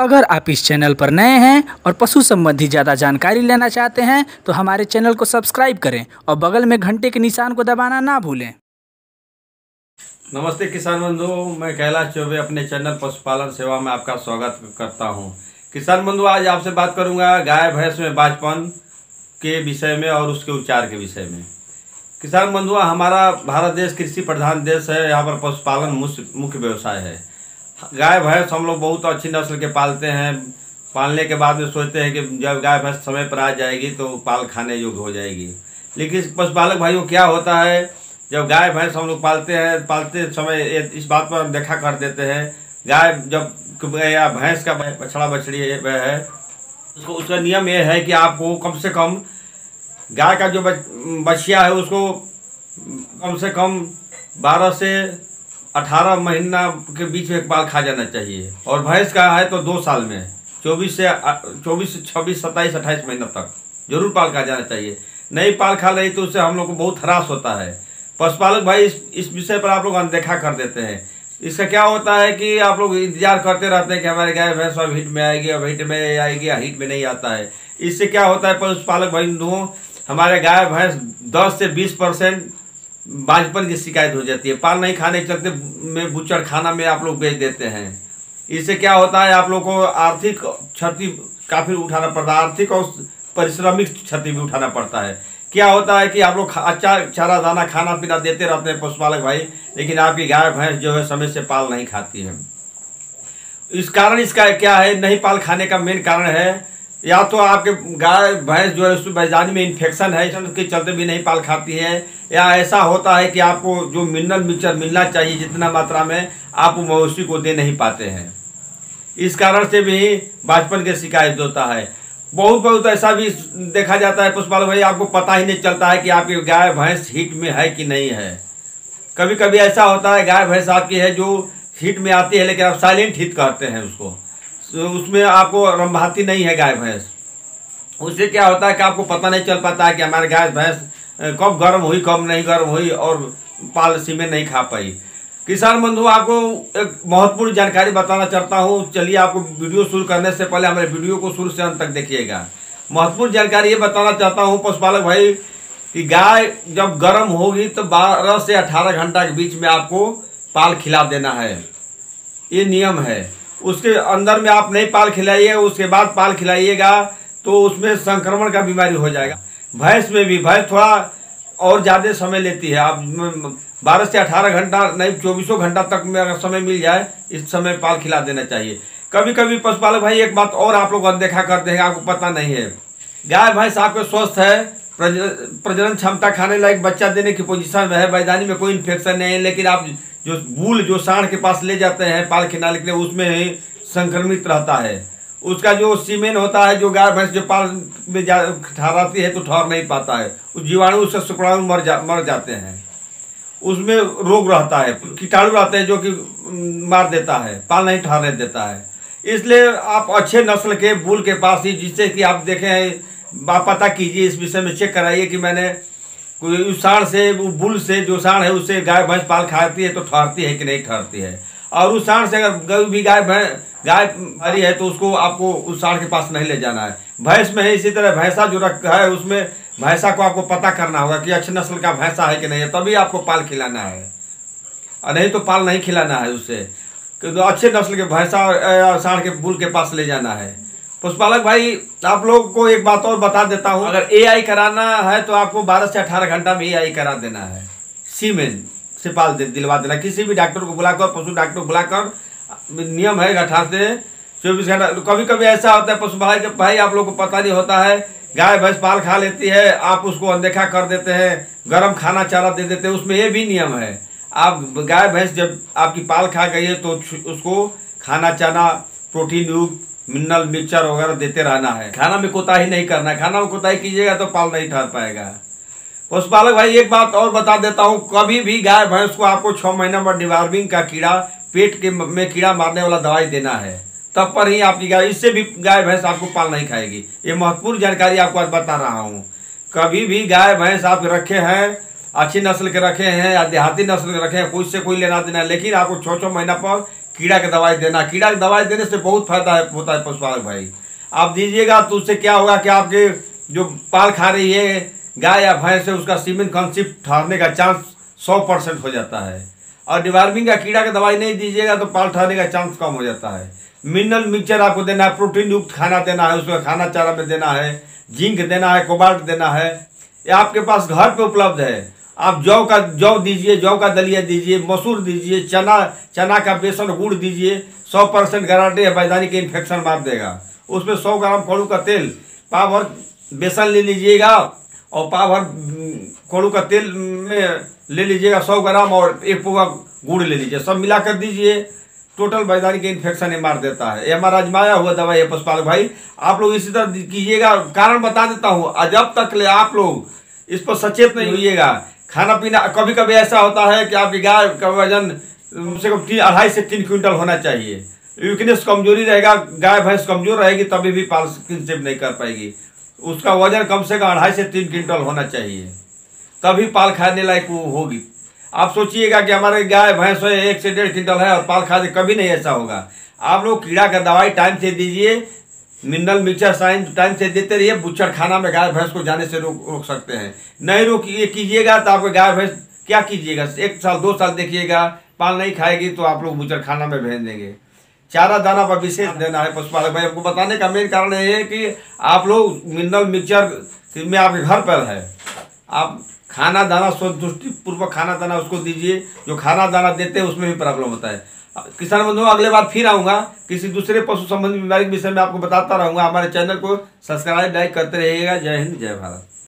अगर आप इस चैनल पर नए हैं और पशु संबंधी ज़्यादा जानकारी लेना चाहते हैं तो हमारे चैनल को सब्सक्राइब करें और बगल में घंटे के निशान को दबाना ना भूलें। नमस्ते किसान बंधु, मैं कैलाश चौबे अपने चैनल पशुपालन सेवा में आपका स्वागत करता हूं। किसान बंधु, आज आपसे बात करूंगा गाय भैंस में बांझपन के विषय में और उसके उपचार के विषय में। किसान बंधु, हमारा भारत देश कृषि प्रधान देश है। यहाँ पर पशुपालन मुख्य व्यवसाय है। गाय भैंस हम लोग बहुत अच्छी नस्ल के पालते हैं। पालने के बाद में सोचते हैं कि जब गाय भैंस समय पर आ जाएगी तो पाल खाने योग्य हो जाएगी। लेकिन पशुपालक भाइयों, क्या होता है, जब गाय भैंस हम लोग पालते समय इस बात पर देखा कर देते हैं, गाय जब या भैंस का बछड़ा बछड़ी है उसका नियम ये है कि आपको कम से कम गाय का जो बछिया है उसको कम से कम 12 से 18 महीना के बीच में पाल खा जाना चाहिए, और भैंस का है तो 2 साल में 24 से 26, 27, 28 महीना तक जरूर पाल खा जाना चाहिए। नहीं पाल खा रही तो उससे हम लोग को बहुत हरास होता है। पशुपालक भाई इस विषय पर आप लोग अनदेखा कर देते हैं। इसका क्या होता है कि आप लोग इंतजार करते रहते हैं कि हमारी गाय भैंस अब हिट में आएगी, अब हिट में आएगी, हिट में नहीं आता है। इससे क्या होता है पशुपालक भाई बंधुओं, हमारे गाय भैंस 10 से 20% बांझपन की शिकायत हो जाती है। पाल नहीं खाने के चलते में बुच्चड़ खाना में आप लोग बेच देते हैं। इससे क्या होता है, आप लोग को आर्थिक क्षति काफी उठाना पड़ता है, आर्थिक और पारिश्रमिक क्षति भी उठाना पड़ता है। क्या होता है कि आप लोग अच्छा चारा दाना खाना पीना देते रहते हैं पशुपालक भाई, लेकिन आपकी गाय भैंस जो है समय से पाल नहीं खाती है। इस कारण इसका क्या है, नहीं पाल खाने का मेन कारण है या तो आपके गाय भैंस जो है उसमें बैजानी में इन्फेक्शन है, इसके चलते भी नहीं पाल खाती है, या ऐसा होता है कि आपको जो मिनरल मिक्सचर मिलना चाहिए जितना मात्रा में आप मवेशी को दे नहीं पाते हैं। इस कारण से भी बांझपन की शिकायत होता है। बहुत ऐसा भी देखा जाता है पशुपालक भाई, आपको पता ही नहीं चलता है कि आपकी गाय भैंस हिट में है कि नहीं है। कभी कभी ऐसा होता है गाय भैंस आपकी है जो हिट में आती है, लेकिन आप साइलेंट हिट कहते हैं उसको, उसमें आपको रंभाती नहीं है गाय भैंस। उससे क्या होता है कि आपको पता नहीं चल पाता है कि हमारी गाय भैंस कब गर्म हुई कब नहीं गर्म हुई और पाल सीमें नहीं खा पाई। किसान बंधु, आपको एक महत्वपूर्ण जानकारी बताना चाहता हूँ। चलिए, आपको वीडियो शुरू करने से पहले हमारे वीडियो को शुरू से अंत तक देखिएगा। महत्वपूर्ण जानकारी ये बताना चाहता हूँ पशुपालक भाई कि गाय जब गर्म होगी तो 12 से 18 घंटा के बीच में आपको पाल खिला देना है, ये नियम है। उसके अंदर में आप नहीं पाल खिलाइए, उसके बाद पाल खिलाइएगा तो उसमें संक्रमण का बीमारी हो जाएगा। भैंस में भी, भैंस थोड़ा और ज़्यादा समय लेती है। आप 12 से 18 घंटा नहीं 24 घंटा तक में अगर समय मिल जाए, इस समय पाल खिला देना चाहिए। कभी कभी पशुपालक भाई एक बात और आप लोग अनदेखा करते हैं, आपको पता नहीं है, गाय भैंस आपके स्वस्थ है, प्रजनन क्षमता, खाने लायक बच्चा देने की पोजीशन में है, बैदानी में कोई इन्फेक्शन नहीं है, लेकिन आप जो सांड के पास ले जाते हैं पाल खिलाने के लिए उसमें ही संक्रमित रहता है। उसका जो सीमेन होता है, जो गाय भैंस जो पाल में ठहराती है तो ठहर नहीं पाता है, उस जीवाणु उससे शुक्राणु मर जाते हैं, उसमें रोग रहता है, कीटाणु रहते हैं जो कि मार देता है, पाल नहीं ठहरने देता है। इसलिए आप अच्छे नस्ल के बुल के पास ही, जिससे कि आप देखें, पता कीजिए, इस विषय में चेक कराइए कि मैंने कोई सांड से, बुल से जो सांड है उससे गाय भैंस पाल खाती है तो ठहरती है कि नहीं ठहरती है। और उस सांड से अगर भी गाय मरी है तो उसको आपको उस सांड के पास नहीं ले जाना है। भैंस में है इसी तरह, भैंसा जो रखा है उसमें भैंसा को आपको पता करना होगा कि अच्छी नस्ल का भैंसा है कि नहीं है, तभी आपको पाल खिलाना है, और नहीं तो पाल नहीं खिलाना है उससे। तो अच्छे नस्ल के भैंसा सांड के बुल के पास ले जाना है। पशुपालक भाई, आप लोग को एक बात और बता देता हूँ, अगर एआई कराना है तो आपको 12 से 18 घंटा में एआई करा देना है। सीमेन से पाल दिलवा देना, किसी भी डॉक्टर को बुलाकर, पशु डॉक्टर को बुलाकर, नियम है 18 से 24 घंटा। कभी कभी ऐसा होता है पशुपालक भाई, आप लोग को पता नहीं होता है, गाय भैंस पाल खा लेती है, आप उसको अनदेखा कर देते हैं, गर्म खाना चारा दे देते हैं। उसमें ये भी नियम है, आप गाय भैंस जब आपकी पाल खा गई है तो उसको खाना चारा, प्रोटीन युक्त मिनरल मिक्सचर वगैरह देते रहना है। खाना में कोताही नहीं करना है, खाना में कोताही कीजिएगा तो पाल नहीं ठहर पाएगा। पशुपालक भाई, एक बात और बता देता हूँ, कभी भी गाय भैंस को आपको 6 महीना में डिवार्मिंग का कीड़ा, पेट के में कीड़ा मारने वाला दवाई देना है, तब पर ही आपकी गाय, इससे भी गाय भैंस आपको पाल नहीं खाएगी। ये महत्वपूर्ण जानकारी आपको आज बता रहा हूँ। कभी भी गाय भैंस आप रखे हैं, अच्छी नस्ल के रखे हैं या देहाती नस्ल के रखे हैं, कोई से कोई लेना देना, लेकिन आपको 6 महीना पर कीड़ा की दवाई देना। कीड़ा की दवाई देने से बहुत फायदा होता है पशुपालक भाई। आप दीजिएगा तो उससे क्या होगा कि आपके जो पाल खा रही है गाय या भैंस है उसका सीमेन कॉन्सेप्ट ठहरने का चांस 100% हो जाता है। और डिवार्मिंग का कीड़ा की दवाई नहीं दीजिएगा तो पाल ठहरने का चांस कम हो जाता है। मिनरल मिक्सचर आपको देना है, प्रोटीन युक्त खाना देना है, उसका खाना चारा में देना है, जिंक देना है, कोबाल्ट देना है। ये आपके पास घर पे उपलब्ध है। आप जौ दीजिए, जौ का दलिया दीजिए, मसूर दीजिए, चना का बेसन गुड़ दीजिए। 100% गारंटी है वैधानिक इन्फेक्शन मार देगा। उसमें 100 ग्राम कोड़ू का तेल, पाव भर बेसन ले लीजिएगा और पाव भर कोड़ू का तेल में ले लीजिएगा 100 ग्राम और 1 पौवा गुड़ ले लीजिए, सब मिलाकर दीजिए। टोटल वैधानिक इन्फेक्शन ये मार देता है। ये हमारा आजमाया हुआ दवाई है पशुपालक भाई। आप लोग इसी तरह कीजिएगा। कारण बता देता हूँ, जब तक ले आप लोग इस पर सचेत नहीं होइएगा। खाना पीना कभी कभी ऐसा होता है कि आपकी गाय का वजन कम से कम 2.5 से 3 क्विंटल होना चाहिए। वीकनेस कमजोरी रहेगा, गाय भैंस कमजोर रहेगी तभी भी पाल कंसेप्ट नहीं कर पाएगी। उसका वजन कम से कम 2.5 से 3 क्विंटल होना चाहिए, तभी पाल खाने लायक वो होगी। आप सोचिएगा कि हमारे गाय भैंस 1 से 1.5 क्विंटल है और पाल खाने, कभी नहीं ऐसा होगा। आप लोग कीड़ा का दवाई टाइम से दीजिए, मिनरल मिक्सचर टाइम से देते रहिए। बुच्चड़ खाना में गाय भैंस को जाने से रोक सकते हैं। नहीं रोकिए कीजिएगा तो आपको गाय भैंस क्या कीजिएगा, 1 साल 2 साल देखिएगा, पाल नहीं खाएगी तो आप लोग बुच्चड़ खाना में भेज देंगे। चारा दाना पर विशेष देना है पशुपालक भाई। आपको बताने का मेन कारण ये है कि आप लोग मिनरल मिक्सचर में आपके घर पर है, आप खाना दाना संतुष्टि पूर्वक खाना दाना उसको दीजिए। जो खाना दाना देते हैं उसमें भी प्रॉब्लम होता है। किसान बंधुओं, अगले बार फिर आऊंगा किसी दूसरे पशु संबंधी बीमारी के विषय में आपको बताता रहूंगा। हमारे चैनल को सब्सक्राइब लाइक करते रहिएगा। जय हिंद, जय भारत।